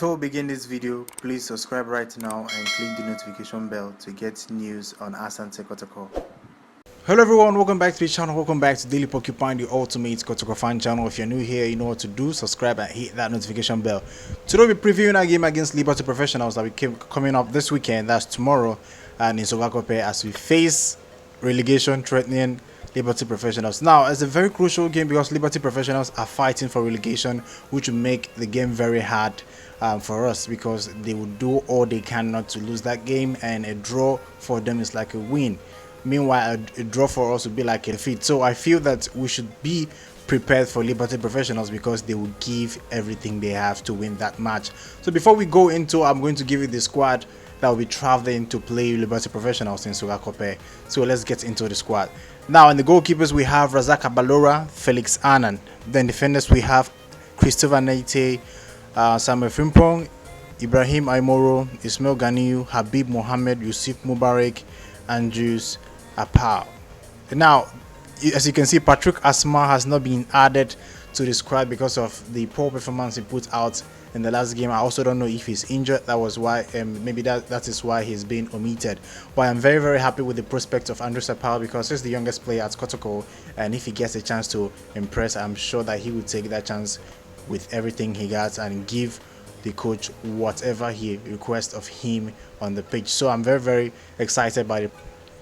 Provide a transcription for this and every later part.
Before we begin this video, please subscribe right now and click the notification bell to get news on Asante Kotoko. Hello everyone, welcome back to the channel, welcome back to Daily Porcupine, the ultimate Kotoko fan channel. If you're new here, you know what to do, subscribe and hit that notification bell. Today we'll be previewing our game against Liberty Professionals that we keep coming up this weekend, that's tomorrow, and in Sovakope as we face relegation threatening Liberty Professionals. Now, it's a very crucial game because Liberty Professionals are fighting for relegation, which will make the game very hard for us because they will do all they can not to lose that game, and a draw for them is like a win. Meanwhile, a draw for us would be like a defeat. So I feel that we should be prepared for Liberty Professionals because they will give everything they have to win that match. So before we go into, I'm going to give you the squad that will be traveling to play Liberty Professionals in Sogakope. So let's get into the squad. Now in the goalkeepers we have Razak Abalora, Felix Annan. Then defenders we have Christopher Neite, Samuel Frimpong, Ibrahim Aimoro, Ismail Ganiyu, Habib Mohammed, Yusuf Mubarak, Andrews Apau. Now, as you can see, Patrick Asma has not been added to the squad because of the poor performance he put out in the last game. I also don't know if he's injured. That was why, maybe that is why he's been omitted. But I'm very, very happy with the prospect of Andrews Apau because he's the youngest player at Kotoko, and if he gets a chance to impress, I'm sure that he will take that chance with everything he got and give the coach whatever he requests of him on the pitch. So I'm very, very excited by the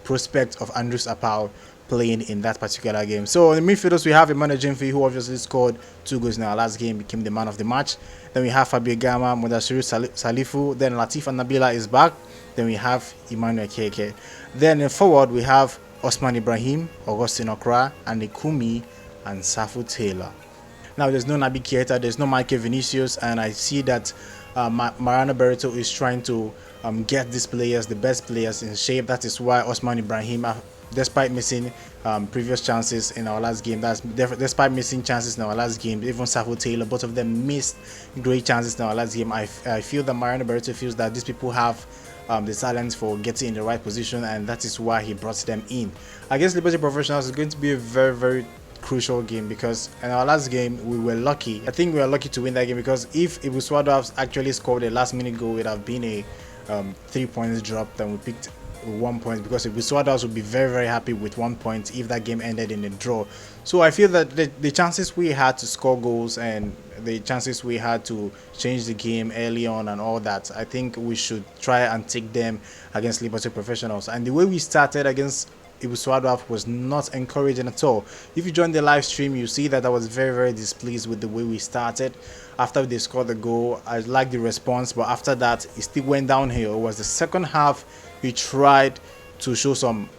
prospect of Andrews Apau playing in that particular game. So in the midfielders we have Emmanuel Jemfi, who obviously scored 2 goals in our last game, became the man of the match. Then we have Fabio Gama, Mudashiru Salifu, then Latif Nabila is back. Then we have Emmanuel Keke. Then in forward we have Osman Ibrahim, Augustine Okra, and Ikumi and Safu Taylor. Now there's no Naby Keita, there's no Michael Vinicius, and I see that Mariano Barreto is trying to get these players, the best players, in shape. That is why Osman Ibrahim, despite missing previous chances in our last game, despite missing chances in our last game, even Safu Taylor, both of them missed great chances in our last game. I feel that Mariano Barreto feels that these people have the talent for getting in the right position, and that is why he brought them in. Against Liberty Professionals is going to be a very, very crucial game because in our last game we were lucky. I think we were lucky to win that game because if Ibuswado actually scored a last minute goal, it would have been a 3 points drop. Then we picked 1 point because Ibuswado would be very, very happy with 1 point if that game ended in a draw. So I feel that the chances we had to score goals and the chances we had to change the game early on and all that, I think we should try and take them against Liberty Professionals. And the way we started against Ibuswado was not encouraging at all. If you joined the live stream, you see that I was very, very displeased with the way we started. After they scored the goal, I liked the response, but after that it still went downhill. It was the second half we tried to show some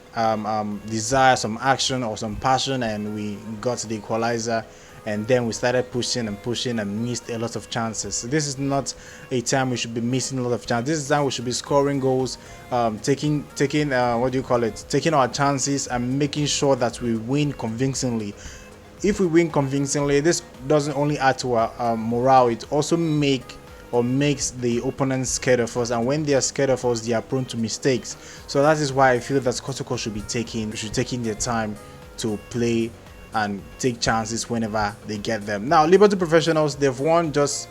desire, some action or some passion, and we got the equalizer, and then we started pushing and missed a lot of chances. This is not a time we should be missing a lot of chances. This is time we should be scoring goals, taking our chances and making sure that we win convincingly. If we win convincingly, this doesn't only add to our morale, it also makes the opponents scared of us, and when they are scared of us, they are prone to mistakes. So that is why I feel that Kotoko should be taking their time to play and take chances whenever they get them. Now Liberty Professionals, they've won just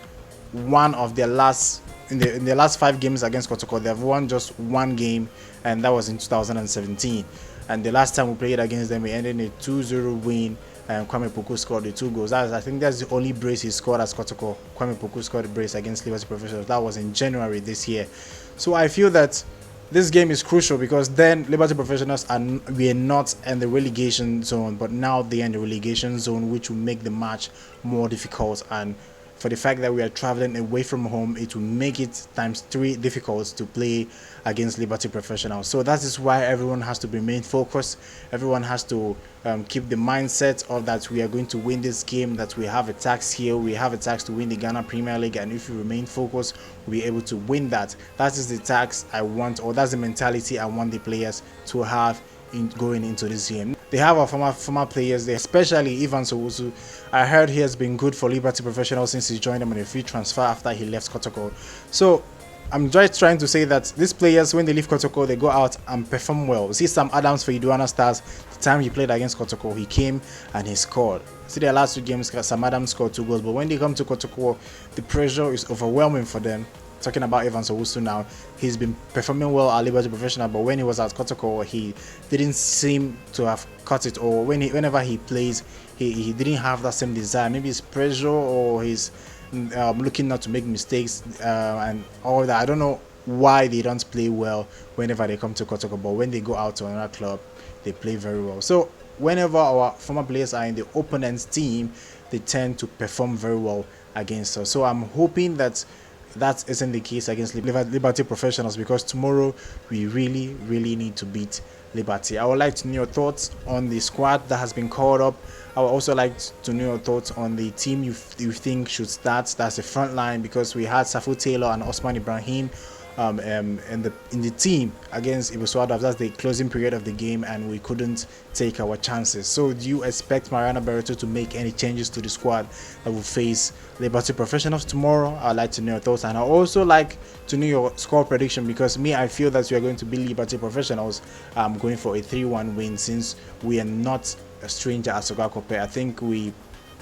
one of their last in their last 5 games against Kotoko. They've won just 1 game, and that was in 2017. And the last time we played against them, we ended in a 2-0 win, and Kwame Poku scored the 2 goals. I think that's the only brace he scored as Kotoko. Kwame Poku scored the brace against Liberty Professionals. That was in January this year. So I feel that this game is crucial because then Liberty Professionals we are not in the relegation zone, but now they are in the relegation zone, which will make the match more difficult. And for the fact that we are traveling away from home, it will make it ×3 difficult to play against Liberty Professionals. So that is why everyone has to remain focused. Everyone has to keep the mindset of that we are going to win this game, that we have a task here, we have a task to win the Ghana Premier League, and if we remain focused, we'll be able to win that. That is the task I want, or that's the mentality I want the players to have going into this game. They have our former players there, especially Ivan Sowusu. I heard he has been good for Liberty Professionals since he joined them on a free transfer after he left Kotoko. So I'm just trying to say that these players, when they leave Kotoko, they go out and perform well. See Sam Adams for Iduana Stars. The time he played against Kotoko, he came and he scored. See their last 2 games, Sam Adams scored 2 goals. But when they come to Kotoko, the pressure is overwhelming for them. Talking about Evans Owusu now, he's been performing well at Liberty Professional, but when he was at Kotoko, he didn't seem to have cut it. Or whenever he plays, he didn't have that same desire. Maybe it's pressure or he's looking not to make mistakes and all that. I don't know why they don't play well whenever they come to Kotoko, but when they go out to another club, they play very well. So whenever our former players are in the opponent's team, they tend to perform very well against us. So I'm hoping that isn't the case against Liberty Professionals, because tomorrow we really need to beat Liberty. I would like to know your thoughts on the squad that has been called up. I would also like to know your thoughts on the team you think should start. That's the front line, because we had Safu Taylor and Osman Ibrahim in the team against Ibuswada. That's the closing period of the game, and we couldn't take our chances. So do you expect Mariana Barreto to make any changes to the squad that will face Liberty Professionals tomorrow? I'd like to know your thoughts, and I'd also like to know your score prediction, because I feel that we are going to beat Liberty Professionals. I'm going for a 3-1 win, since we are not a stranger at Sogakope. I think we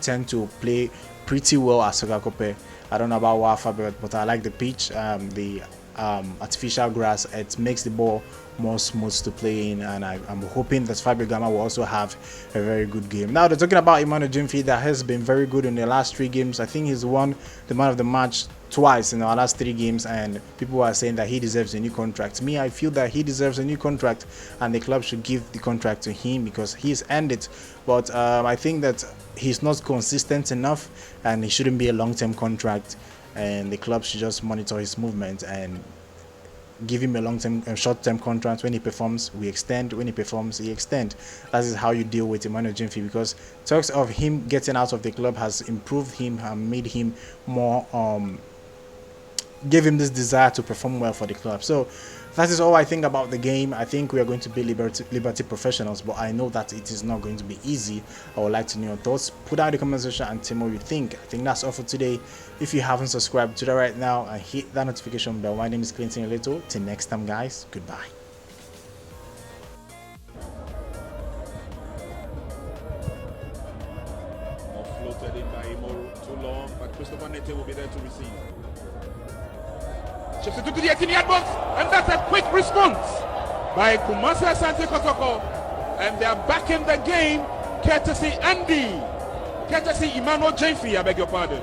tend to play pretty well at Sogakope. I don't know about Wafa, but I like the pitch, the artificial grass. It makes the ball more smooth to play in, and I'm hoping that Fabio Gama will also have a very good game. Now they're talking about Emmanuel Jimfi, that has been very good in the last 3 games. I think he's won the man of the match twice in our last 3 games, and people are saying that he deserves a new contract. I feel that he deserves a new contract, and the club should give the contract to him because he's earned it. But I think that he's not consistent enough, and he shouldn't be a long-term contract, and the club should just monitor his movement and give him a long-term and short-term contract. When he performs, we extend. When he performs, he extend. That is how you deal with Emmanuel Jimfi, because talks of him getting out of the club has improved him and made him more gave him this desire to perform well for the club. So that is all I think about the game. I think we are going to be Liberty Professionals, but I know that it is not going to be easy. I would like to know your thoughts. Put out in the comment section and tell me what you think. I think that's all for today. If you haven't subscribed to that right now, and hit that notification bell. My name is Clinton Leto. Till next time, guys. Goodbye. Floated in by Imo, too long, but Christopher Nete will be there to receive. Chips into the 18-yard box, and that's a quick response by Kumasi Asante Kotoko, and they are back in the game, courtesy Emmanuel Jimfi, I beg your pardon.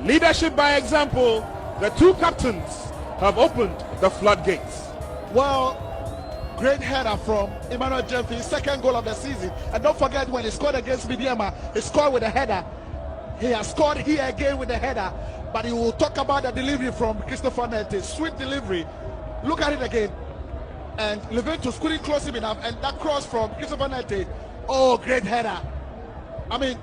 Leadership by example. The 2 captains have opened the floodgates. Well, great header from Emmanuel Jimfi, 2nd goal of the season. And don't forget, when he scored against Midiama, he scored with a header. He has scored here again with a header. But he will talk about the delivery from Christopher Nete. Sweet delivery. Look at it again. And Leventus couldn't close him enough. And that cross from Christopher Nete. Oh, great header. I mean,